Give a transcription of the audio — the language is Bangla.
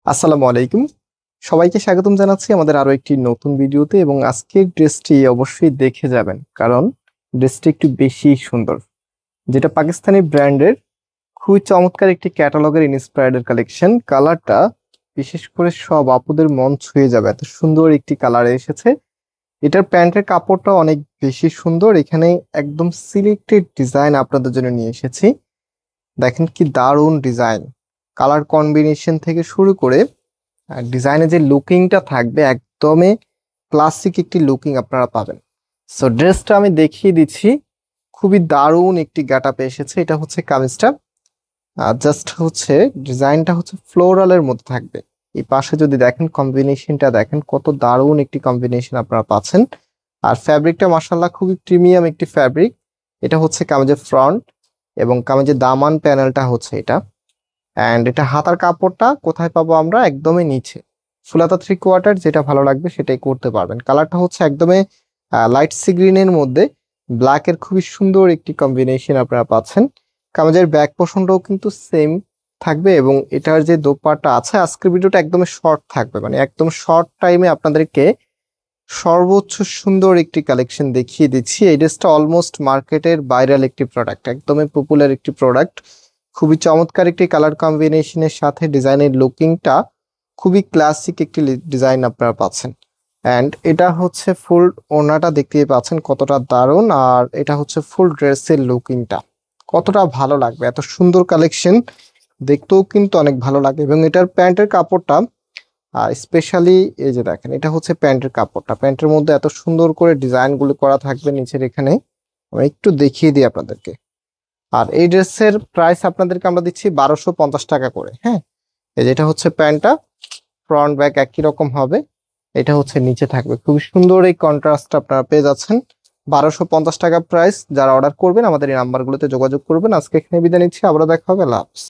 আসসালামু আলাইকুম। সবাইকে স্বাগতম জানাচ্ছি আমাদের আরো একটি নতুন ভিডিওতে এবং আজকের ড্রেসটি অবশ্যই দেখে যাবেন কারণ ড্রেসটি একটু বেশি সুন্দর, যেটা পাকিস্তানি ব্র্যান্ডের খুবই চমৎকার একটি ক্যাটালগের ইন্সপায়ার্ড কালেকশন। কালারটা বিশেষ করে সব আপুদের মন ছুঁয়ে যাবে, এত সুন্দর একটি কালারে এসেছে। এটার প্যান্টের কাপড়টা অনেক বেশি সুন্দর, এখানে একদম সিলেক্টেড ডিজাইন আপনাদের জন্য নিয়ে এসেছি। দেখেন কি দারুণ ডিজাইন, কালার কম্বিনেশন থেকে শুরু করে ডিজাইনে যে লুকিংটা থাকবে একদমই ক্লাসিক একটি লুকিং আপনারা পাবেন। সো ড্রেসটা আমি দেখিয়ে দিচ্ছি, খুবই দারুণ একটি গেটআপে এসেছে। এটা হচ্ছে কামিজটা, জাস্ট হচ্ছে ডিজাইনটা হচ্ছে ফ্লোরালের মধ্যে থাকবে। এই পাশে যদি দেখেন কম্বিনেশনটা দেখেন কত দারুণ একটি কম্বিনেশন আপনারা পাচ্ছেন। আর ফ্যাব্রিকটা মাশাআল্লাহ খুবই প্রিমিয়াম একটি ফ্যাব্রিক। এটা হচ্ছে কামিজের ফ্রন্ট এবং কামিজের দামান প্যানেলটা হচ্ছে এটা। অ্যান্ড এটা হাতার কাপড়টা কোথায় পাবো আমরা, একদমই নিচে ফুলাতা 3/4, যেটা ভালো লাগবে সেটাই করতে পারবেন। কালারটা হচ্ছে একদমই লাইট সি গ্রিনের মধ্যে ব্ল্যাকের খুবই সুন্দর একটি কম্বিনেশন আপনারা পাচ্ছেন। কামিজের ব্যাক পোর্শনটাও কিন্তু সেম থাকবে এবং এটার যে দোপাট্টা আছে, আজকের ভিডিওটা একদমই শর্ট থাকবে, মানে একদম শর্ট টাইমে আপনাদেরকে সর্বোচ্চ সুন্দর একটি কালেকশন দেখিয়ে দিচ্ছি। এই ড্রেসটা অলমোস্ট মার্কেটের ভাইরাল একটি প্রোডাক্ট, একদমই পপুলার একটি প্রোডাক্ট। খুবই চমৎকার একটি কালার কম্বিনেশনের সাথে ডিজাইনের লুকিংটা খুবই ক্লাসিক একটি ডিজাইন আপনারা পাচ্ছেন। অ্যান্ড এটা হচ্ছে ফুল ওড়নাটা দেখতেই পাচ্ছেন কতটা দারুণ, আর এটা হচ্ছে ফুল ড্রেসের লুকিংটা কতটা ভালো লাগবে। এত সুন্দর কালেকশন দেখতেও কিন্তু অনেক ভালো লাগে। এবং এটার প্যান্টের কাপড়টা আর স্পেশালি এই যে দেখেন, এটা হচ্ছে প্যান্টের কাপড়টা, প্যান্টের মধ্যে এত সুন্দর করে ডিজাইনগুলো করা থাকবে নিচের এখানে। আমি একটু দেখিয়ে দিই আপনাদেরকে। আর এই ড্রেসের প্রাইস আপনাদেরকে আমরা দিচ্ছি 1250 টাকা করে। হ্যাঁ, এই যেটা হচ্ছে প্যান্টটা, ফ্রন্ট ব্যাক একই রকম হবে। এটা হচ্ছে নিচে থাকবে, খুবই সুন্দর এই কন্ট্রাস্টটা আপনারা পেয়ে যাচ্ছেন। 1250 টাকা প্রাইস। যারা অর্ডার করবেন আমাদের এই নাম্বারগুলোতে যোগাযোগ করবেন। আজকে এখানে বিদায় নিচ্ছি, আবারও দেখা হবে। আল্লাহ হাফেজ।